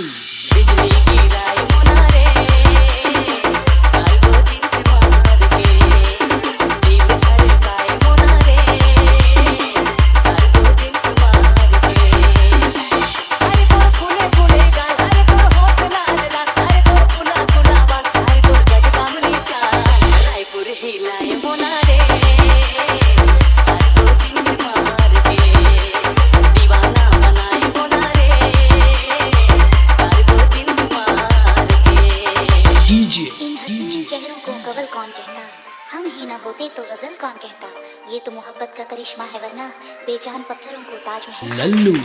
बिजली गिराए मोनारे तार दो दिन से मार के दिल धड़काए मोनारे तार दो दिन से मार के अरे तो फूले फूले गाल अरे तो होठ लाल लाल अरे तो फूला फूला बाल अरे तो गजबामनी चाल रायपुर हिलाए मोनारे तार दो दिन से मार के दीवाना बनाए मोनारे तार दो दिन से मार के डीजे इन हसीन चेहरों को कवल कौन कहता, हम ही ना होते तो गजल कौन कहता। ये तो मोहब्बत का करिश्मा है वरना बेजान पत्थरों को ताजमहल लल्लू